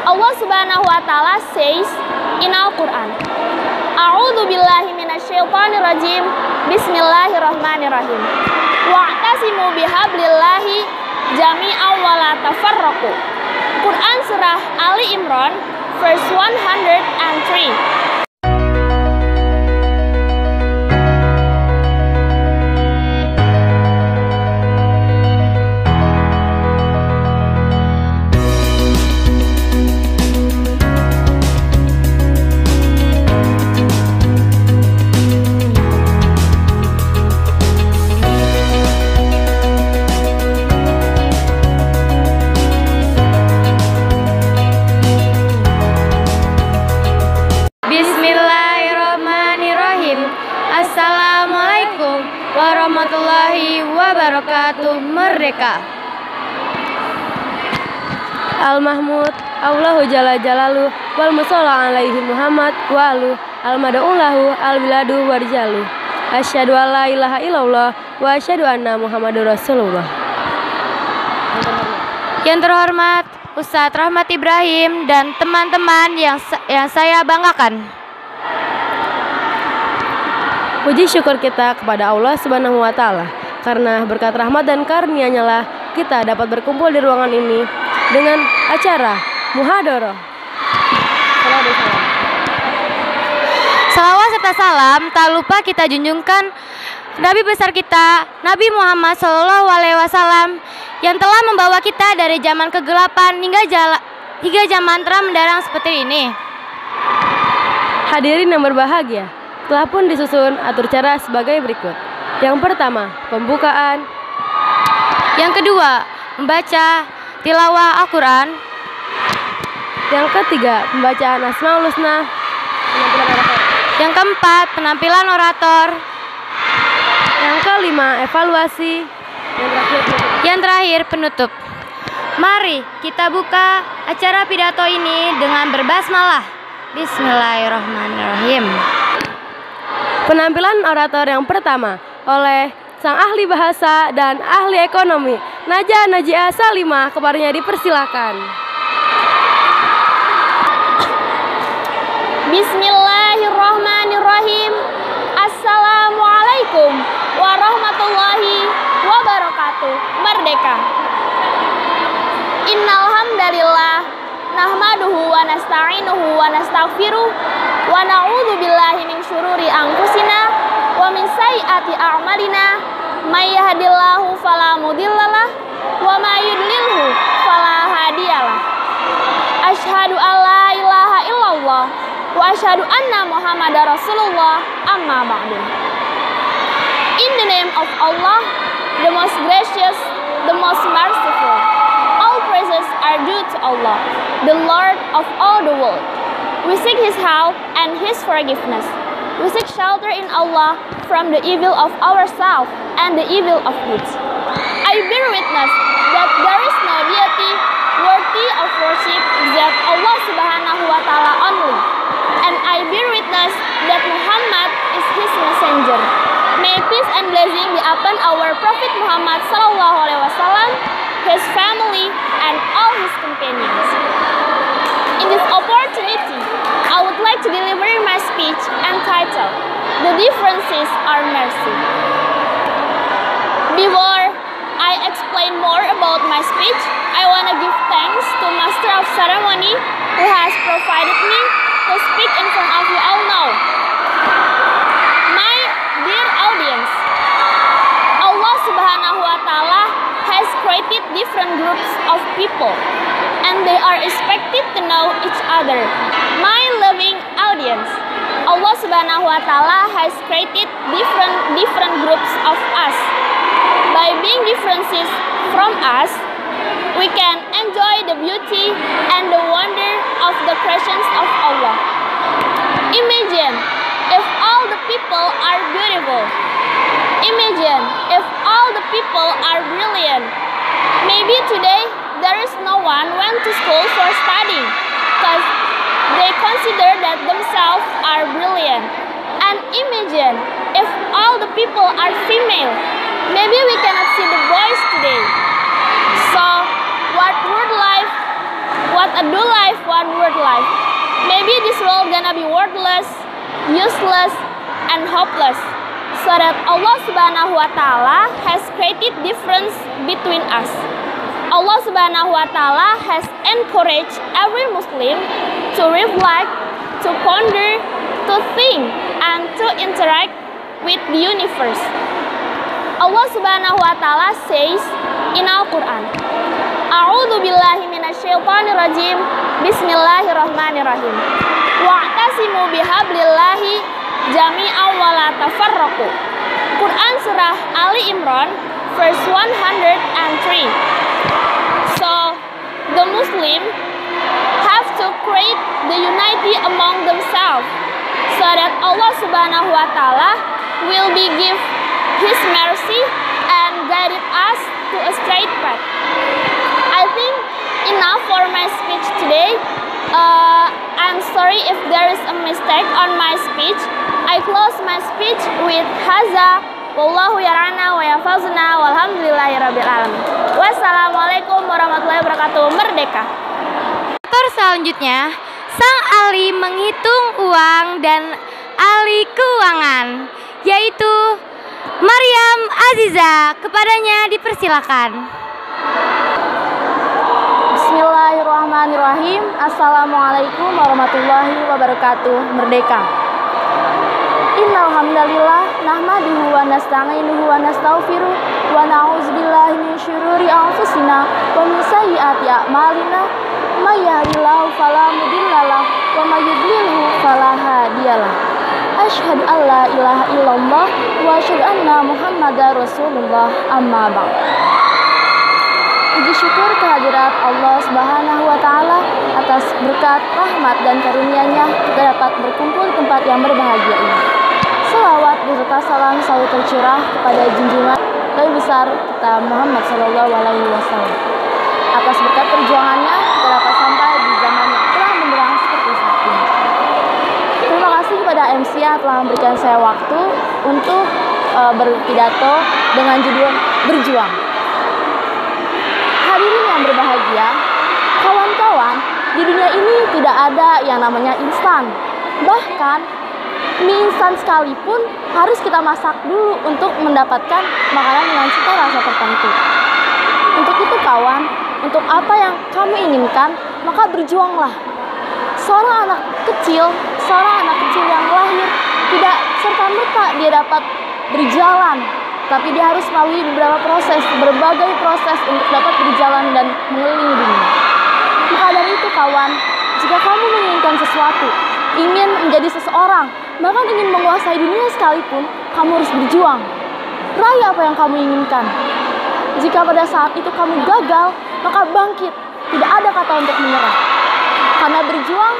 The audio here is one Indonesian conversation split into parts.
Allah Subhanahu wa Ta'ala says in Al-Quran, A'udzu billahi minasyaitonir rajim. Bismillahirrahmanirrahim. Wa'tasimu bihablillahi jami'an wa la tafarraqu. Quran surah Ali Imran verse 103. Assalamualaikum warahmatullahi wabarakatuh. Merdeka. Al-Mahmud Allahu Jalla Jalaluh wal musalla alaihi Muhammad wa alu al-mad'ulahu al-biladu warjalu. Asyhadu an la ilaha illallah wa asyhadu anna Muhammadur Rasulullah. Yang terhormat Ustadz Rahmat Ibrahim dan teman-teman yang saya banggakan. Puji syukur kita kepada Allah Subhanahu wa Ta'ala, karena berkat rahmat dan karunia-Nya lah kita dapat berkumpul di ruangan ini dengan acara Muhadharah. Salawat serta salam tak lupa kita junjungkan Nabi besar kita, Nabi Muhammad SAW, yang telah membawa kita dari zaman kegelapan hingga zaman terang menderang seperti ini. Hadirin yang berbahagia, telah pun disusun atur cara sebagai berikut. Yang pertama, pembukaan. Yang kedua, membaca tilawah Al-Quran. Yang ketiga, pembacaan Asmaul Husna. Yang keempat, penampilan orator. Yang kelima, evaluasi. Yang terakhir, penutup. Mari kita buka acara pidato ini dengan berbasmalah. Bismillahirrahmanirrahim. Penampilan orator yang pertama oleh sang ahli bahasa dan ahli ekonomi Najah Najia Salimah, kepadanya dipersilakan. Bismillahirrahmanirrahim. Assalamualaikum warahmatullahi wabarakatuh. Merdeka. Innal hamdalillah nahmaduhu wa nasta'inuhu wa nastaghfiruh wa na'udzu billahi min syururi anfusina wa min sayyiati a'malina. May yahdihillahu fala mudhillalah wa may yudlilhu fala hadiyalah. Asyhadu an la ilaha illallah wa asyhadu anna Muhammadar Rasulullah. Amma ba'du. In the name of Allah, the most gracious, the most merciful. All praises are due to Allah, the Lord of all the world. We seek His help and His forgiveness. We seek shelter in Allah from the evil of ourselves and the evil of deeds. I bear witness that there is no deity worthy of worship except Allah Subhanahu wa Ta'ala only. And I bear witness that Muhammad is His messenger. May peace and blessing be upon our Prophet Muhammad Sallallahu Alaihi Wasallam, his family, and all his companions. In this opportunity, I would like to deliver my speech entitled, The Differences Are Mercy. Before I explain more about my speech, I want to give thanks to Master of Ceremony who has provided me to speak in front of you all now. My dear audience, Allah Subhanahu wa Ta'ala has created different groups of people, and they are expected to know each other. My loving audience, Allah Subhanahu wa Ta'ala has created different groups of us. By being differences from us, we can enjoy the beauty and the wonder of the creations of Allah. Imagine if all the people are beautiful. Imagine if all the people are brilliant. Maybe today there is no one went to school for studying because they consider that themselves are brilliant. And imagine if all the people are female. Maybe we cannot see the boys today. So what What a do life, one word life. Maybe this world gonna be worthless, useless, and hopeless. So that Allah Subhanahu wa Ta'ala has created difference between us. Allah Subhanahu wa Ta'ala has encouraged every Muslim to reflect, to ponder, to think, and to interact with the universe. Allah Subhanahu wa Ta'ala says in Al-Quran, A'udzu billahi minasyaitonir rajim. Bismillahirrahmanirrahim. Wa'tasimu bihablillahi jami'an wa la tafarraqu. Quran surah Ali Imran verse 103. So the Muslim have to create the unity among themselves so that Allah Subhanahu wa Ta'ala will be give His mercy and guided us to a straight path. I think enough for my speech today. I'm sorry if there is a mistake on my speech. I close my speech with haza wallahu yarana wa yafazna walhamdulillahirabbil alamin. Wassalamualaikum warahmatullahi wabarakatuh. Merdeka. Selanjutnya, sang ahli menghitung uang dan ahli keuangan, yaitu Maryam Aziza. Kepadanya dipersilakan. Bismillahirrahmanirrahim. Assalamualaikum warahmatullahi wabarakatuh. Merdeka. Innal hamdalillah nahmaduhu wa nasta'inuhu wa nastaghfiruh wa na'udzubillahi min syururi anfusina wa min sayyiati a'malina. May yahdihillahu fala mudhillalah wa may yudlilhu fala hadiyalah. Asyhadu an la ilaha illallah wa asyhadu anna Muhammadar Rasulullah. Amma ba'd. Puji syukur kehadirat Allah Subhanahu wa Ta'ala atas berkat, rahmat, dan karunia-Nya kita dapat berkumpul di tempat yang berbahagia ini. Salawat beserta salam selalu tercurah kepada junjungan Nabi besar kita Muhammad SAW. Atas berkat perjuangannya kita dapat sampai di zaman yang telah menderang seperti saat ini. Terima kasih kepada MC yang telah memberikan saya waktu untuk berpidato dengan judul Berjuang. Hadirin yang berbahagia, kawan-kawan, di dunia ini tidak ada yang namanya instan. Bahkan mie instan sekalipun harus kita masak dulu untuk mendapatkan makanan dengan cita rasa tertentu. Untuk itu kawan, untuk apa yang kamu inginkan, maka berjuanglah. Seorang anak kecil yang lahir tidak serta-merta dia dapat berjalan, tapi dia harus melalui berbagai proses untuk dapat berjalan dan mengelilingi dunia. Maka dari itu kawan, jika kamu menginginkan sesuatu, ingin menjadi seseorang, bahkan ingin menguasai dunia sekalipun, kamu harus berjuang. Raih apa yang kamu inginkan. Jika pada saat itu kamu gagal, maka bangkit. Tidak ada kata untuk menyerah. Karena berjuang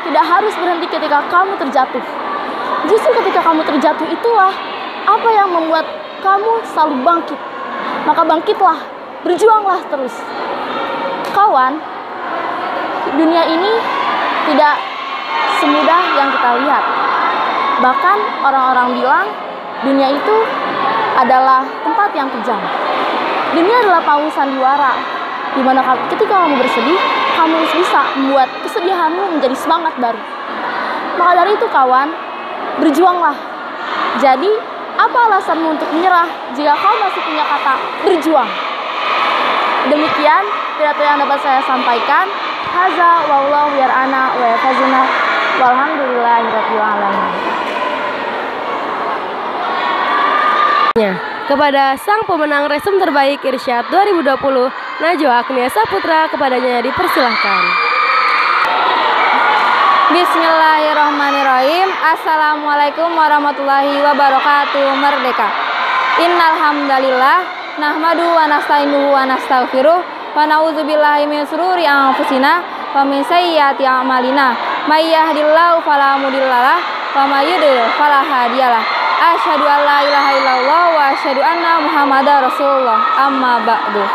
tidak harus berhenti ketika kamu terjatuh. Justru ketika kamu terjatuh itulah apa yang membuat kamu selalu bangkit. Maka bangkitlah, berjuanglah terus. Kawan, dunia ini tidak semudah yang kita lihat. Bahkan orang-orang bilang dunia itu adalah tempat yang kejam. Dunia adalah panggung sandiwara, di mana ketika kamu bersedih, kamu harus bisa membuat kesedihanmu menjadi semangat baru. Maka dari itu kawan, berjuanglah. Jadi, apa alasanmu untuk menyerah jika kau masih punya kata berjuang? Demikian pidato yang dapat saya sampaikan. Haza wallahu yar'ana wa yafazuna walhamdulillahirabbil alamin. Kepada sang pemenang resum terbaik Irsyad 2020, Najwa Agnia Saputra, kepadanya dipersilahkan. Bismillahirrahmanirrahim. Assalamualaikum warahmatullahi wabarakatuh. Merdeka. Innal hamdalillah nahmaduhu wa nasta'inuhu wa nastaghfiruh wa na'udzubillahi min syururi anfusina wa min sayyiati a'malina. May yahdihillahu fala mudhillalah wa may yudlil fala hadiyalah. Asyhadu an la ilaha illallah wa asyhadu anna Muhammadar Rasulullah. Amma ba'du.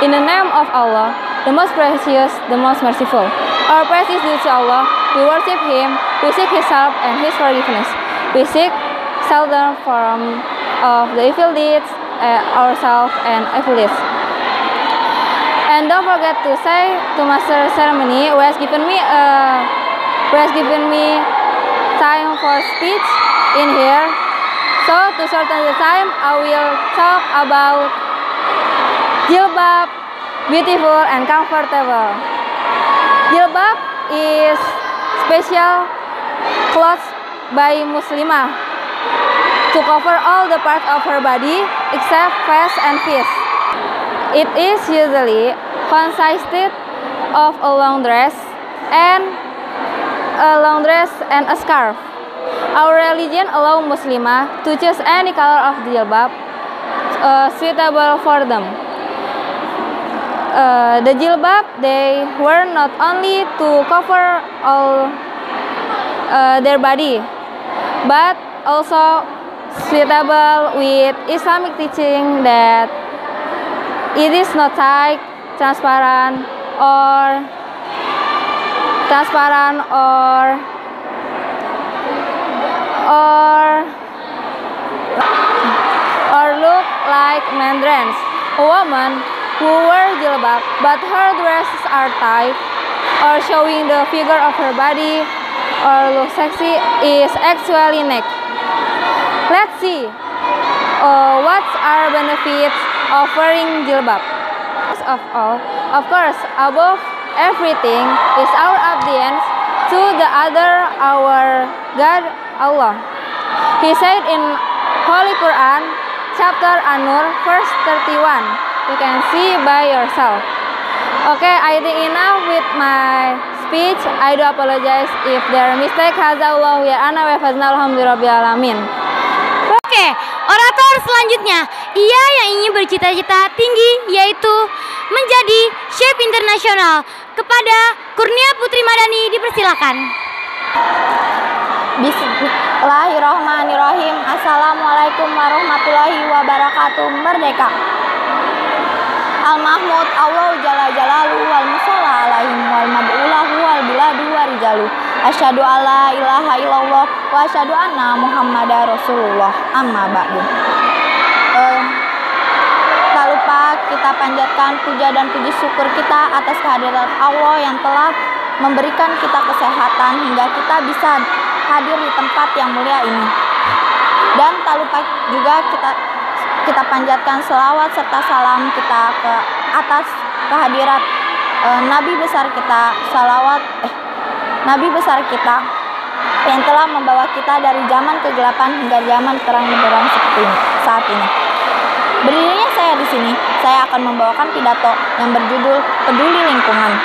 In the name of Allah, the most precious, the most merciful. Our praise is due to Allah. We worship Him. We seek His help and His forgiveness. We seek shelter from of the evil deeds ourselves and evil deeds. And don't forget to say to master ceremony who has given me time for speech in here. So to shorten the time, I will talk about jilbab, beautiful and comfortable. Jilbab is special clothes by Muslimah to cover all the parts of her body except face and feet. It is usually consisted of a long dress and a scarf. Our religion allows Muslimah to choose any color of jilbab suitable for them. The jilbab they wear not only to cover all their body, but also suitable with Islamic teaching that it is not tight, transparent or look like mandrels. A woman who wears jilbab but her dresses are tight or showing the figure of her body or look sexy is actually naked. Let's see what are benefits of wearing jilbab. First of all, of course, above everything is our obedience to the other, our God Allah. He said in Holy Quran, chapter An-Nur, verse 31. You can see by yourself. Okay, I think enough with my speech. I do apologize if there are mistake. Hazallahu ya ana wa fazna alhamdulillahirabbil alamin. Oke, orator selanjutnya, ia yang ingin bercita-cita tinggi yaitu menjadi chef internasional. Kepada Kurnia Putri Madani dipersilakan. Bismillahirrahmanirrahim. Assalamualaikum warahmatullahi wabarakatuh. Merdeka. Al-Mahmud Allah Jalla Jalalu wal musalla alaihim wal mad'ulahu wal biladu wa rijalu. Asyhadu alla ilaha illallah wa asyhadu anna Muhammadar Rasulullah. Amma ba'du. Tak lupa kita panjatkan puja dan puji syukur kita atas kehadiran Allah yang telah memberikan kita kesehatan hingga kita bisa hadir di tempat yang mulia ini. Dan tak lupa juga kita panjatkan selawat serta salam kita ke atas kehadirat Nabi besar kita, Nabi besar kita yang telah membawa kita dari zaman kegelapan hingga zaman terang benderang seperti ini, saat ini. Berdirinya saya di sini, saya akan membawakan pidato yang berjudul Peduli Lingkungan.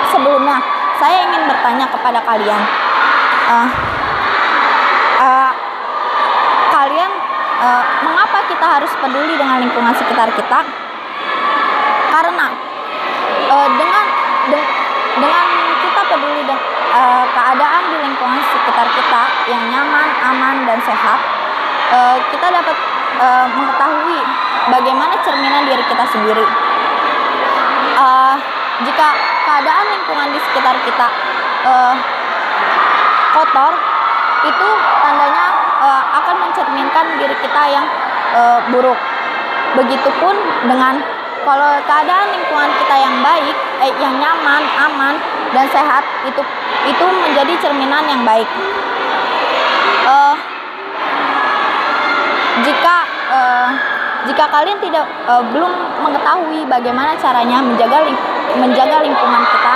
Sebelumnya, saya ingin bertanya kepada kalian, mengapa kita harus peduli dengan lingkungan sekitar kita? Karena dengan kita peduli dengan keadaan di lingkungan sekitar kita yang nyaman, aman, dan sehat, kita dapat mengetahui bagaimana cerminan diri kita sendiri. Jika keadaan lingkungan di sekitar kita kotor, itu tandanya akan mencerminkan diri kita yang buruk. Begitupun dengan kalau keadaan lingkungan kita yang baik, yang nyaman, aman, dan sehat, itu menjadi cerminan yang baik. Jika kalian belum mengetahui bagaimana caranya menjaga lingkungan kita,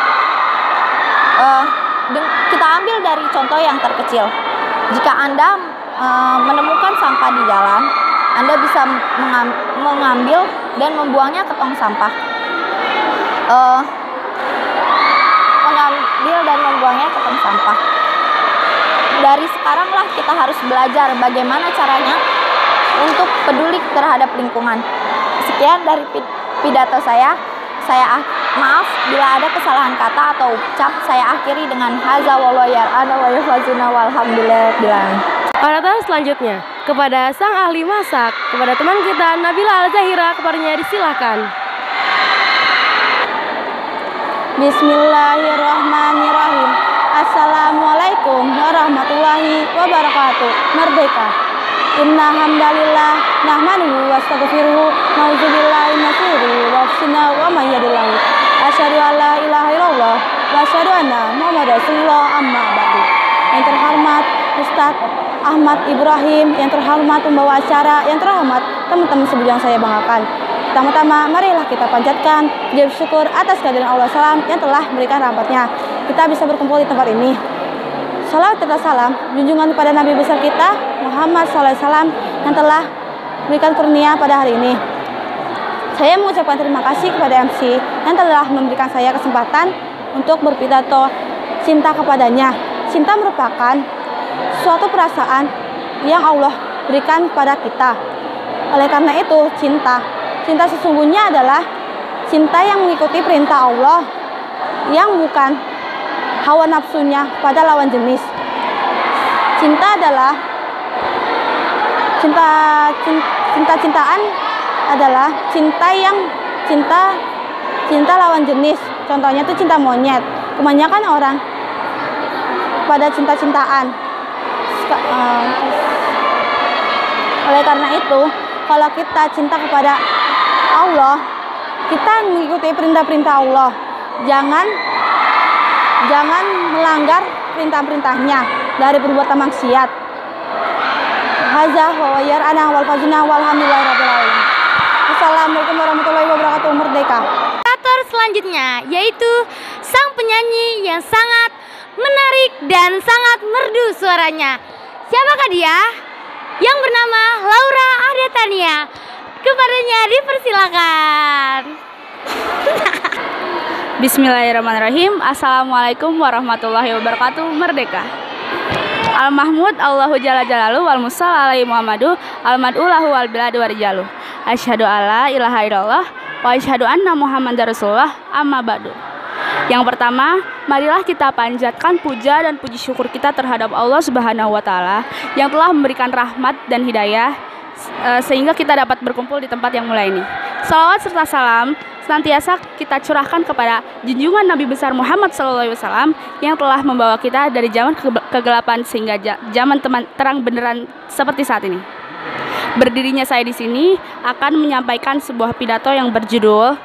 kita ambil dari contoh yang terkecil. Jika Anda menemukan sampah di jalan, Anda bisa mengambil dan membuangnya ke tong sampah. Dari sekaranglah kita harus belajar bagaimana caranya untuk peduli terhadap lingkungan. Sekian dari pidato saya. Maaf bila ada kesalahan kata atau ucap. Saya akhiri dengan haza wallahu yar'ana wa yafazuna walhamdulillah. Orator selanjutnya, kepada sang ahli masak, kepada teman kita Nabila Al-Zahira, kepadanya disilahkan. Bismillahirrahmanirrahim. Assalamualaikum warahmatullahi wabarakatuh. Merdeka. Inna hamdalillah nahmaduhu wastaghfiruhu na'udzubillahi min syururi anfusina wa may yahdihillahu asyhadu an la ilaha illallah wa asyhadu anna Muhammadar Rasulullah amma ba'du. Yang terhormat Ustadz Ahmad Ibrahim, yang terhormat pembawa acara, yang terhormat teman-teman sebujang saya banggakan. Pertama-tama, marilah kita panjatkan puji syukur atas kehadiran Allah SWT yang telah memberikan rahmatnya. Kita bisa berkumpul di tempat ini. Salawat serta salam junjungan kepada Nabi besar kita Muhammad SAW yang telah memberikan kurnia pada hari ini. Saya mengucapkan terima kasih kepada MC yang telah memberikan saya kesempatan untuk berpidato cinta kepadanya. Cinta merupakan suatu perasaan yang Allah berikan kepada kita. Oleh karena itu, cinta sesungguhnya adalah cinta yang mengikuti perintah Allah, yang bukan hawa nafsunya pada lawan jenis. Cintaan adalah cinta lawan jenis. Contohnya itu cinta monyet. Kebanyakan orang pada cinta-cintaan. Oleh karena itu, kalau kita cinta kepada Allah, kita mengikuti perintah-perintah Allah. Jangan melanggar perintah-perintahnya dari perbuatan maksiat. Hadza wa yar'ana wal fazna walhamdulillahirabbil alamin. Assalamualaikum warahmatullahi wabarakatuh. Merdeka. Orator selanjutnya yaitu sang penyanyi yang sangat menarik dan sangat merdu suaranya. Siapakah dia? Yang bernama Laura Adatania. Kepadanya dipersilakan. Bismillahirrahmanirrahim. Assalamualaikum warahmatullahi wabarakatuh. Merdeka. Al-Mahmud Allahu Jalla Jalaluhu wal Musalla alaihi Muhammadu al-mad'u lahu wal biladu warijalu. Asyhadu alla ilaha illallah wa asyhadu anna Muhammadar Rasulullah amma ba'du. Yang pertama, marilah kita panjatkan puja dan puji syukur kita terhadap Allah Subhanahu wa taala yang telah memberikan rahmat dan hidayah sehingga kita dapat berkumpul di tempat yang mulia ini. Salawat serta salam senantiasa kita curahkan kepada junjungan Nabi besar Muhammad SAW yang telah membawa kita dari zaman kegelapan sehingga zaman terang beneran seperti saat ini. Berdirinya saya di sini akan menyampaikan sebuah pidato yang berjudul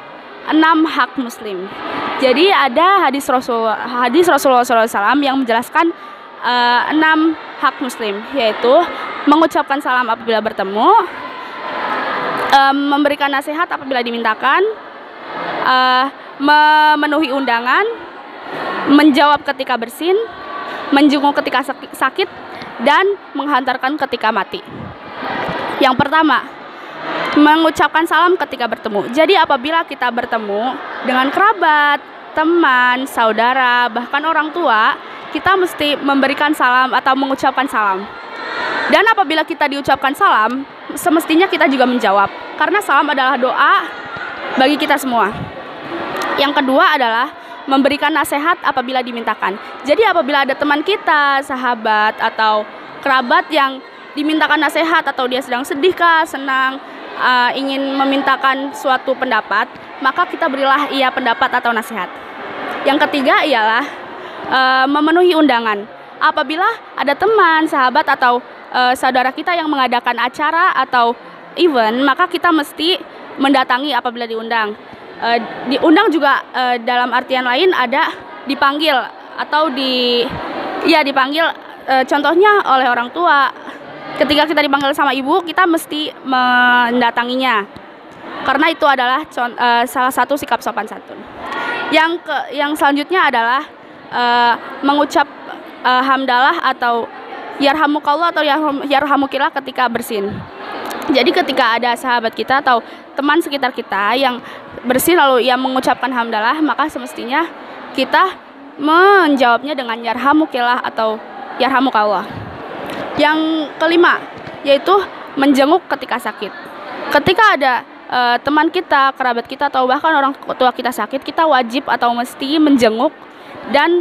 6 hak Muslim. Jadi ada hadis Rasulullah SAW yang menjelaskan 6 hak Muslim, yaitu mengucapkan salam apabila bertemu, memberikan nasihat apabila dimintakan, memenuhi undangan, menjawab ketika bersin, menjenguk ketika sakit, dan menghantarkan ketika mati. Yang pertama, mengucapkan salam ketika bertemu. Jadi apabila kita bertemu dengan kerabat, teman, saudara, bahkan orang tua, kita mesti memberikan salam atau mengucapkan salam. Dan apabila kita diucapkan salam, semestinya kita juga menjawab, karena salam adalah doa bagi kita semua. Yang kedua adalah memberikan nasihat apabila dimintakan. Jadi apabila ada teman kita, sahabat, atau kerabat yang dimintakan nasihat, atau dia sedang sedih kah, senang, ingin memintakan suatu pendapat, maka kita berilah ia pendapat atau nasihat. Yang ketiga ialah memenuhi undangan. Apabila ada teman, sahabat, atau saudara kita yang mengadakan acara atau event, maka kita mesti mendatangi apabila diundang. Diundang juga dalam artian lain ada dipanggil atau dipanggil, contohnya oleh orang tua. Ketika kita dipanggil sama ibu, kita mesti mendatanginya, karena itu adalah salah satu sikap sopan santun. Yang selanjutnya adalah mengucap hamdalah atau yarhamukallah atau yarhamukillah ketika bersin. Jadi ketika ada sahabat kita atau teman sekitar kita yang bersin lalu ia mengucapkan hamdalah, maka semestinya kita menjawabnya dengan yarhamukillah atau yarhamukallah. Yang kelima, yaitu menjenguk ketika sakit. Ketika ada teman kita, kerabat kita, atau bahkan orang tua kita sakit, kita wajib atau mesti menjenguk, dan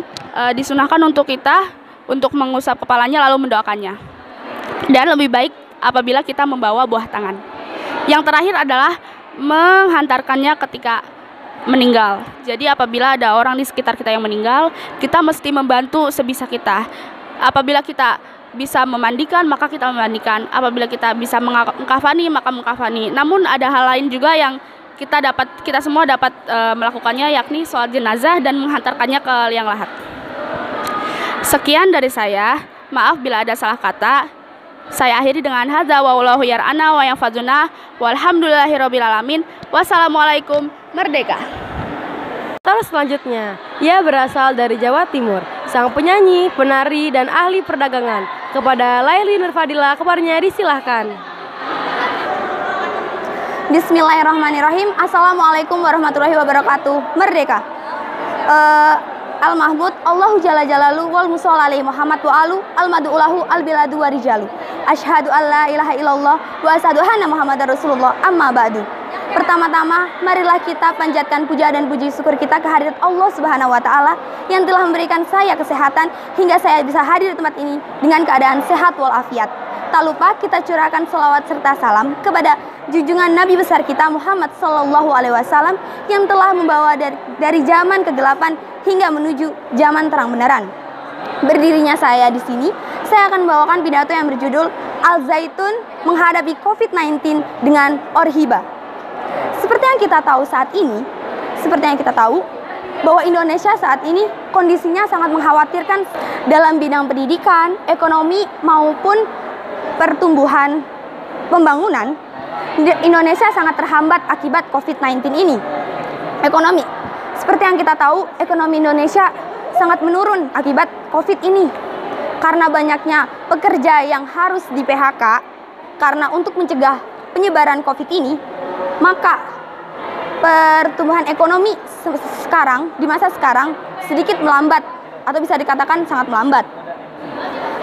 disunahkan untuk kita untuk mengusap kepalanya lalu mendoakannya. Dan lebih baik apabila kita membawa buah tangan. Yang terakhir adalah menghantarkannya ketika meninggal. Jadi apabila ada orang di sekitar kita yang meninggal, kita mesti membantu sebisa kita. Apabila kita bisa memandikan, maka kita memandikan. Apabila kita bisa mengkafani, maka mengkafani. Namun ada hal lain juga yang kita semua dapat melakukannya, yakni sholat jenazah dan menghantarkannya ke liang lahat. Sekian dari saya. Maaf bila ada salah kata. Saya akhiri dengan hadza wallahu yar'ana wa yanfa'una walhamdulillahirabbil alamin. Wassalamualaikum, merdeka. Terus selanjutnya, ia berasal dari Jawa Timur, sang penyanyi, penari, dan ahli perdagangan. Kepada Laili Nurfadila, kabarnya disilahkan. Bismillahirrahmanirrahim. Assalamualaikum warahmatullahi wabarakatuh. Merdeka. Al-Mahmud, Allahu Jalla Jalalu, wal musalla alaihi Muhammad wa alu, al-madu'ulahu, al-biladu wa rijalu. Asyhadu an la ilaha illallah, wa asyhadu anna Muhammadar Rasulullah, amma ba'du. Pertama-tama, marilah kita panjatkan puja dan puji syukur kita kehadirat Allah Subhanahu wa Ta'ala yang telah memberikan saya kesehatan hingga saya bisa hadir di tempat ini dengan keadaan sehat walafiat. Tak lupa kita curahkan selawat serta salam kepada junjungan Nabi besar kita Muhammad Sallallahu Alaihi Wasallam yang telah membawa dari zaman kegelapan hingga menuju zaman terang beneran. Berdirinya saya di sini, saya akan membawakan pidato yang berjudul Al-Zaitun menghadapi COVID-19 dengan Orhiba. Seperti yang kita tahu bahwa Indonesia saat ini kondisinya sangat mengkhawatirkan dalam bidang pendidikan, ekonomi maupun pertumbuhan pembangunan. Indonesia sangat terhambat akibat COVID-19 ini. Ekonomi, seperti yang kita tahu, ekonomi Indonesia sangat menurun akibat COVID ini. Karena banyaknya pekerja yang harus di PHK, karena untuk mencegah penyebaran COVID ini, maka pertumbuhan ekonomi di masa sekarang sedikit melambat atau bisa dikatakan sangat melambat.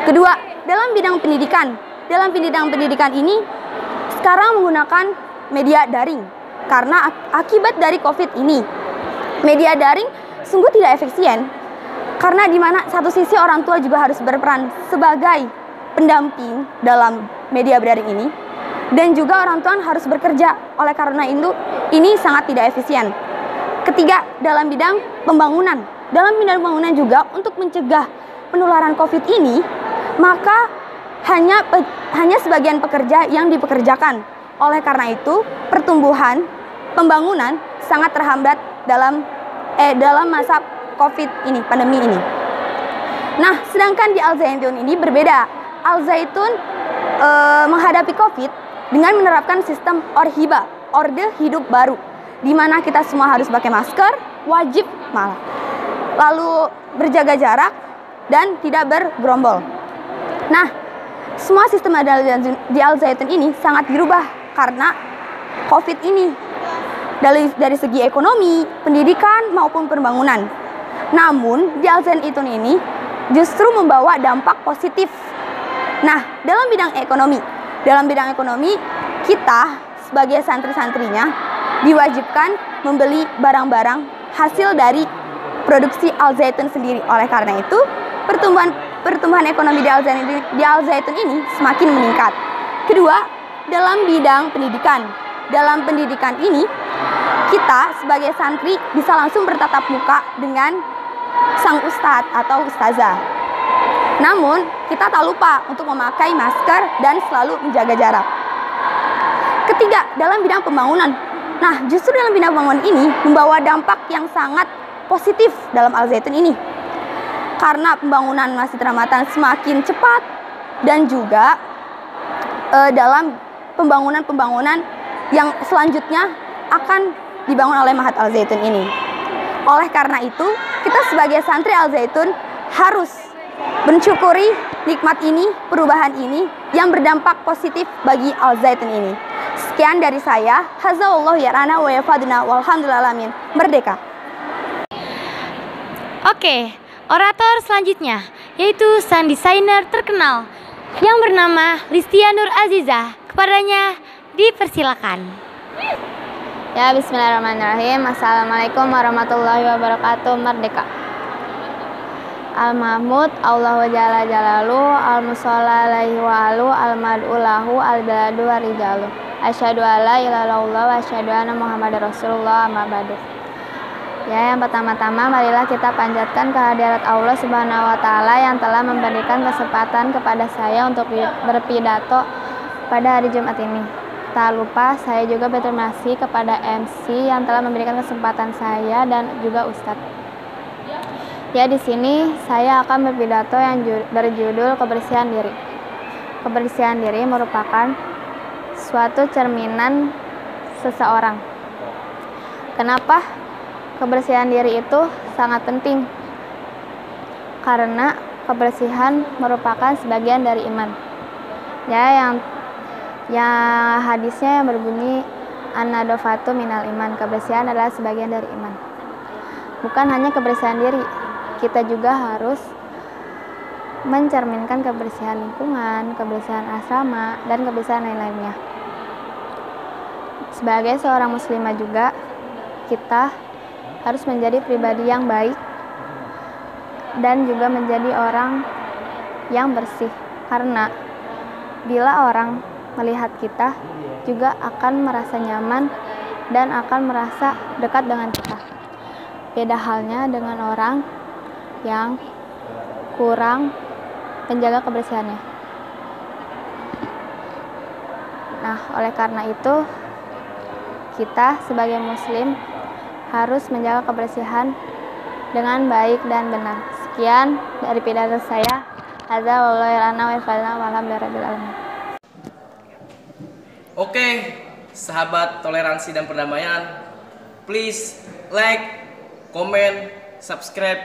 Kedua, dalam bidang pendidikan. Dalam bidang pendidikan ini sekarang menggunakan media daring karena akibat dari COVID ini. Media daring sungguh tidak efisien karena di mana satu sisi orang tua juga harus berperan sebagai pendamping dalam media daring ini. Dan juga orang tua harus bekerja, oleh karena itu ini sangat tidak efisien. Ketiga, dalam bidang pembangunan. Dalam bidang pembangunan juga untuk mencegah penularan COVID ini, maka hanya sebagian pekerja yang dipekerjakan. Oleh karena itu, pertumbuhan pembangunan sangat terhambat dalam masa COVID ini, pandemi ini. Nah, sedangkan di Al-Zaitun ini berbeda. Al-Zaitun menghadapi COVID dengan menerapkan sistem Orhiba, orde hidup baru, di mana kita semua harus pakai masker, wajib malah, lalu berjaga jarak dan tidak bergerombol. Nah, semua sistem di Al-Zaitun ini sangat dirubah karena COVID ini dari segi ekonomi, pendidikan maupun pembangunan. Namun di Al-Zaitun ini justru membawa dampak positif. Nah, dalam bidang ekonomi, kita sebagai santri-santrinya diwajibkan membeli barang-barang hasil dari produksi Al-Zaitun sendiri. Oleh karena itu, pertumbuhan ekonomi di Al-Zaitun ini semakin meningkat. Kedua, dalam bidang pendidikan. Dalam pendidikan ini, kita sebagai santri bisa langsung bertatap muka dengan sang ustadz atau ustazah. Namun, kita tak lupa untuk memakai masker dan selalu menjaga jarak. Ketiga, dalam bidang pembangunan. Nah, justru dalam bidang pembangunan ini membawa dampak yang sangat positif dalam Al-Zaitun ini. Karena pembangunan Masjid Rahmatan semakin cepat dan juga dalam pembangunan yang selanjutnya akan dibangun oleh Mahat Al-Zaitun ini. Oleh karena itu, kita sebagai santri Al-Zaitun harus mensyukuri nikmat ini, perubahan ini yang berdampak positif bagi Al-Zaitun ini. Sekian dari saya. Hazallahu yarana wa yafaduna walhamdulillahalamin. Merdeka. Oke, orator selanjutnya yaitu sang desainer terkenal yang bernama Listia Nur Aziza. Kepadanya dipersilakan. Ya, bismillahirrahmanirrahim. Assalamualaikum warahmatullahi wabarakatuh. Merdeka. Al-Mahmud, Allahu Jalla Jalalu, al-musalla alaihi wa alu, al-mad'ulahu, al-biladu wa rijalu. Asyhadu alla ilaha illallah wa asyhadu anna Muhammadar Rasulullah, amma ba'du. Ya, yang pertama-tama marilah kita panjatkan kehadirat Allah Subhanahu wa taala yang telah memberikan kesempatan kepada saya untuk berpidato pada hari Jumat ini. Tak lupa saya juga berterima kasih kepada MC yang telah memberikan kesempatan saya dan juga Ustadz. Ya, di sini saya akan berpidato yang berjudul kebersihan diri. Kebersihan diri merupakan suatu cerminan seseorang. Kenapa? Kebersihan diri itu sangat penting karena kebersihan merupakan sebagian dari iman. Ya, yang hadisnya yang berbunyi an-nadofatu minal iman, kebersihan adalah sebagian dari iman. Bukan hanya kebersihan diri, kita juga harus mencerminkan kebersihan lingkungan, kebersihan asrama, dan kebersihan lain-lainnya. Sebagai seorang muslimah juga, kita harus menjadi pribadi yang baik dan juga menjadi orang yang bersih, karena bila orang melihat kita juga akan merasa nyaman dan akan merasa dekat dengan kita. Beda halnya dengan orang yang kurang menjaga kebersihannya. Nah, oleh karena itu kita sebagai muslim harus menjaga kebersihan dengan baik dan benar. Sekian dari pidato saya. Hadza wallahi lana wa falana wa alhamdulillahirabbil alamin. Oke, sahabat toleransi dan perdamaian, please like, comment, subscribe,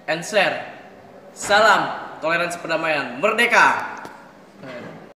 and share. Salam toleransi perdamaian, merdeka!